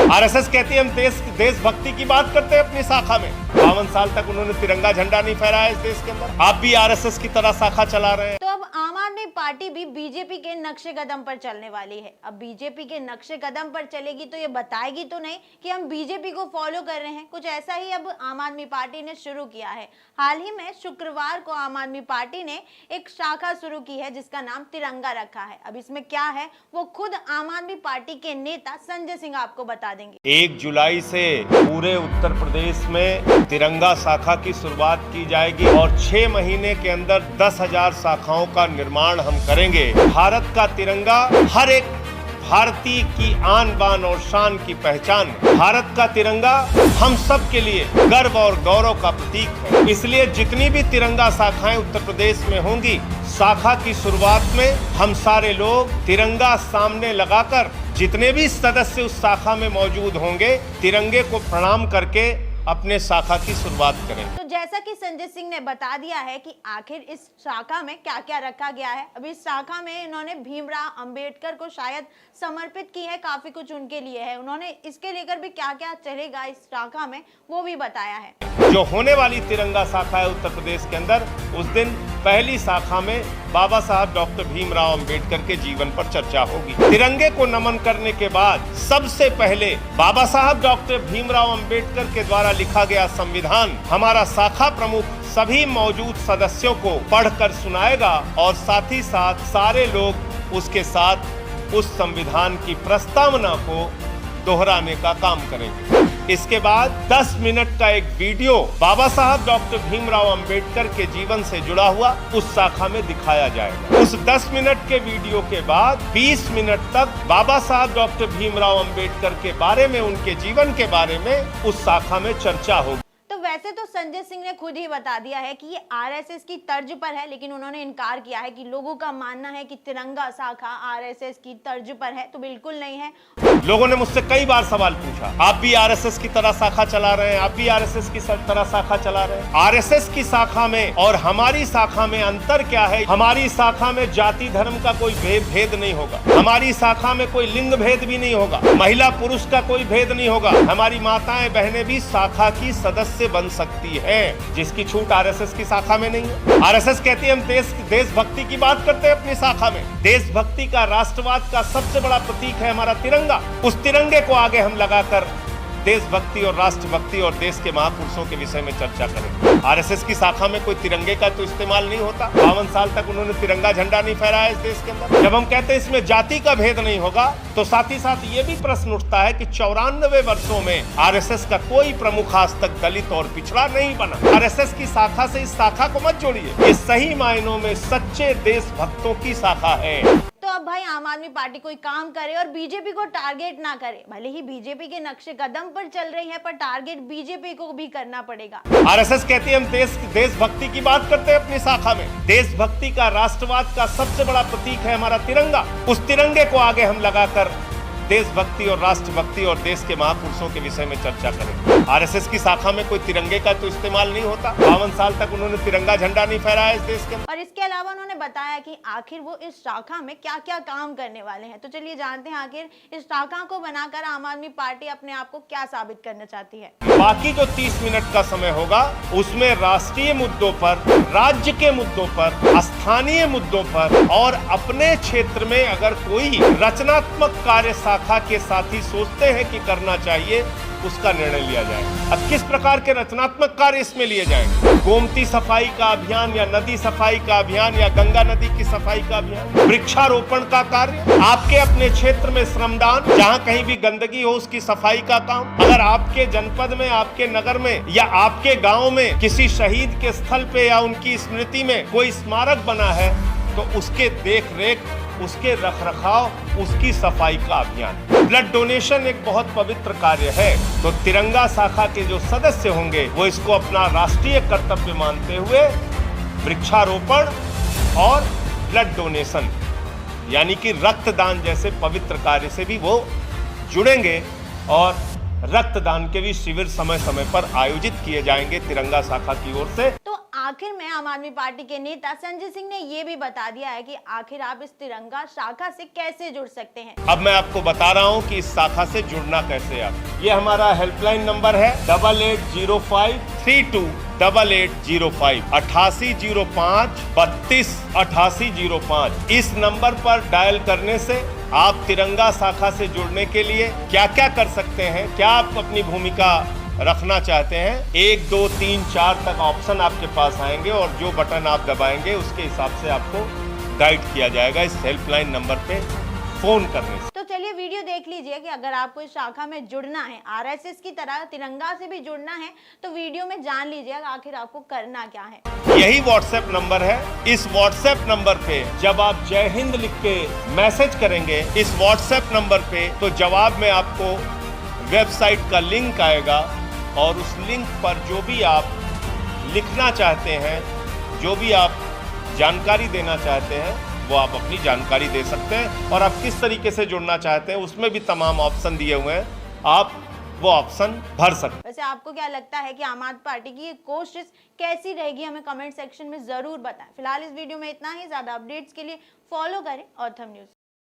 RSS कहती है हम देशभक्ति की बात करते हैं अपनी शाखा में। 52 साल तक उन्होंने तिरंगा झंडा नहीं फहराया इस देश के अंदर। आप भी आरएसएस की तरह शाखा चला रहे हैं। तो अब आम आदमी पार्टी भी बीजेपी के नक्शे कदम पर चलने वाली है। अब बीजेपी के नक्शे कदम पर चलेगी तो ये बताएगी तो नहीं कि हम बीजेपी को फॉलो कर रहे हैं। कुछ ऐसा ही अब आम आदमी पार्टी ने शुरू किया है। हाल ही में शुक्रवार को आम आदमी पार्टी ने एक शाखा शुरू की है जिसका नाम तिरंगा रखा है। अब इसमें क्या है वो खुद आम आदमी पार्टी के नेता संजय सिंह आपको बता देंगे। 1 जुलाई से पूरे उत्तर प्रदेश में तिरंगा शाखा की शुरुआत की जाएगी और 6 महीने के अंदर 10,000 शाखाओं का निर्माण हम करेंगे। भारत का तिरंगा हर एक भारतीय की आन बान और शान की पहचान है। भारत का तिरंगा हम सब के लिए गर्व और गौरव का प्रतीक है। इसलिए जितनी भी तिरंगा शाखाएं उत्तर प्रदेश में होंगी, शाखा की शुरुआत में हम सारे लोग तिरंगा सामने लगाकर जितने भी सदस्य उस शाखा में मौजूद होंगे, तिरंगे को प्रणाम करके अपने शाखा की शुरुआत करें। तो जैसा कि संजय सिंह ने बता दिया है कि आखिर इस शाखा में क्या क्या रखा गया है। अब इस शाखा में इन्होंने भीमराव अंबेडकर को शायद समर्पित की है, काफी कुछ उनके लिए है। उन्होंने इसके लेकर भी क्या क्या चलेगा इस शाखा में वो भी बताया है। जो होने वाली तिरंगा शाखा है उत्तर प्रदेश के अंदर, उस दिन पहली शाखा में बाबा साहब डॉक्टर भीमराव अंबेडकर के जीवन पर चर्चा होगी। तिरंगे को नमन करने के बाद सबसे पहले बाबा साहब डॉक्टर भीमराव अंबेडकर के द्वारा लिखा गया संविधान हमारा शाखा प्रमुख सभी मौजूद सदस्यों को पढ़कर सुनाएगा और साथ ही साथ सारे लोग उसके साथ उस संविधान की प्रस्तावना को दोहराने का काम करेंगे। इसके बाद 10 मिनट का एक वीडियो बाबा साहब डॉक्टर भीमराव अंबेडकर के जीवन से जुड़ा हुआ उस शाखा में दिखाया जाएगा। उस 10 मिनट के वीडियो के बाद 20 मिनट तक बाबा साहब डॉक्टर भीमराव अंबेडकर के बारे में, उनके जीवन के बारे में उस शाखा में चर्चा होगी। वैसे तो संजय सिंह ने खुद ही बता दिया है कि ये आरएसएस की तर्ज पर है, लेकिन उन्होंने इनकार किया है कि लोगों का मानना है कि तिरंगा शाखा आरएसएस की तर्ज पर है, तो बिल्कुल नहीं है। लोगों ने मुझसे कई बार सवाल पूछा, आप भी आरएसएस की तरह शाखा चला रहे हैं, आप भी आरएसएस की तरह शाखा चला रहे हैं। आरएसएस की शाखा में और हमारी शाखा में अंतर क्या है? हमारी शाखा में जाति धर्म का कोई भेद नहीं होगा, हमारी शाखा में कोई लिंग भेद भी नहीं होगा, महिला पुरुष का कोई भेद नहीं होगा। हमारी माताएं बहनें भी शाखा की सदस्य बन सकती है, जिसकी छूट आरएसएस की शाखा में नहीं है। आरएसएस कहती है हम देशभक्ति की बात करते हैं अपनी शाखा में। देशभक्ति का, राष्ट्रवाद का सबसे बड़ा प्रतीक है हमारा तिरंगा। उस तिरंगे को आगे हम लगाकर देशभक्ति और राष्ट्रभक्ति और देश के महापुरुषों के विषय में चर्चा करेंगे। आरएसएस की शाखा में कोई तिरंगे का तो इस्तेमाल नहीं होता। 52 साल तक उन्होंने तिरंगा झंडा नहीं फहराया इस देश के अंदर। जब हम कहते हैं इसमें जाति का भेद नहीं होगा, तो साथ ही साथ ये भी प्रश्न उठता है कि 94 वर्षों में आरएसएस का कोई प्रमुख आज तक दलित और पिछड़ा नहीं बना। आरएसएस की शाखा से इस शाखा को मत जोड़िए, ये सही मायनों में सच्चे देशभक्तों की शाखा है। तो अब भाई आम आदमी पार्टी कोई काम करे और बीजेपी को टारगेट ना करे। भले ही बीजेपी के नक्शे कदम पर चल रही है, पर टारगेट बीजेपी को भी करना पड़ेगा। आरएसएस कहती है हम देशभक्ति की बात करते हैं अपनी शाखा में। देशभक्ति का, राष्ट्रवाद का सबसे बड़ा प्रतीक है हमारा तिरंगा। उस तिरंगे को आगे हम लगाकर देशभक्ति और राष्ट्रभक्ति और देश के महापुरुषों के विषय में चर्चा करेंगे। आरएसएस की शाखा में कोई तिरंगे का तो इस्तेमाल नहीं होता। 52 साल तक उन्होंने तिरंगा झंडा नहीं फहराया इस देश के अंदर। और इसके अलावा उन्होंने बताया कि आखिर वो इस शाखा में क्या क्या काम करने वाले हैं। तो चलिए जानते हैं आखिर इस शाखा को बनाकर आम आदमी पार्टी अपने आप को क्या साबित करना चाहती है। बाकी जो 30 मिनट का समय होगा उसमें राष्ट्रीय मुद्दों पर, राज्य के मुद्दों पर, स्थानीय मुद्दों पर और अपने क्षेत्र में अगर कोई रचनात्मक कार्य शाखा के साथी सोचते हैं कि करना चाहिए, उसका निर्णय लिया जाएगा। अब किस प्रकार के रचनात्मक कार्य इसमें लिए जाएंगे? गोमती सफाई का अभियान या नदी सफाई का अभियान या गंगा नदी की सफाई का अभियान, वृक्षारोपण का कार्य, आपके अपने क्षेत्र में श्रमदान, जहां कहीं भी गंदगी हो उसकी सफाई का काम। अगर आपके जनपद में, आपके नगर में या आपके गांव में किसी शहीद के स्थल पे या उनकी स्मृति में कोई स्मारक बना है, तो उसके देख रेख, उसके रखरखाव, उसकी सफाई का अभियान। ब्लड डोनेशन एक बहुत पवित्र कार्य है, तो तिरंगा शाखा के जो सदस्य होंगे वो इसको अपना राष्ट्रीय कर्तव्य मानते हुए वृक्षारोपण और ब्लड डोनेशन यानी कि रक्तदान जैसे पवित्र कार्य से भी वो जुड़ेंगे और रक्तदान के भी शिविर समय समय पर आयोजित किए जाएंगे तिरंगा शाखा की ओर से। तो आखिर में आम आदमी पार्टी के नेता संजय सिंह ने ये भी बता दिया है कि आखिर आप इस तिरंगा शाखा से कैसे जुड़ सकते हैं। अब मैं आपको बता रहा हूं कि इस शाखा से जुड़ना कैसे। आप ये हमारा हेल्पलाइन नंबर है 8805328805 8805328805। इस नंबर पर डायल करने से आप तिरंगा शाखा से जुड़ने के लिए क्या क्या कर सकते हैं, क्या आप अपनी भूमिका रखना चाहते हैं, 1 2 3 4 तक ऑप्शन आपके पास आएंगे और जो बटन आप दबाएंगे उसके हिसाब से आपको गाइड किया जाएगा इस हेल्पलाइन नंबर पे फोन करने से। तो चलिए वीडियो देख लीजिए कि अगर आपको इस शाखा में जुड़ना है, आरएसएस की तरह तिरंगा से भी जुड़ना है, तो वीडियो में जान लीजिएगा आखिर आपको करना क्या है। यही व्हाट्सएप नंबर है। इस व्हाट्सएप नंबर पे जब आप जय हिंद लिख के मैसेज करेंगे इस व्हाट्सएप नंबर पे, तो जवाब में आपको वेबसाइट का लिंक आएगा और उस लिंक पर जो भी आप लिखना चाहते हैं, जो भी आप जानकारी देना चाहते हैं, वो आप अपनी जानकारी दे सकते हैं और आप किस तरीके से जुड़ना चाहते हैं उसमें भी तमाम ऑप्शन दिए हुए हैं, आप वो ऑप्शन भर सकते हैं। वैसे आपको क्या लगता है कि आम आदमी पार्टी की ये कोशिश कैसी रहेगी, हमें कमेंट सेक्शन में जरूर बताएं। फिलहाल इस वीडियो में इतना ही। ज्यादा अपडेट्स के लिए फॉलो करें ऑथम न्यूज।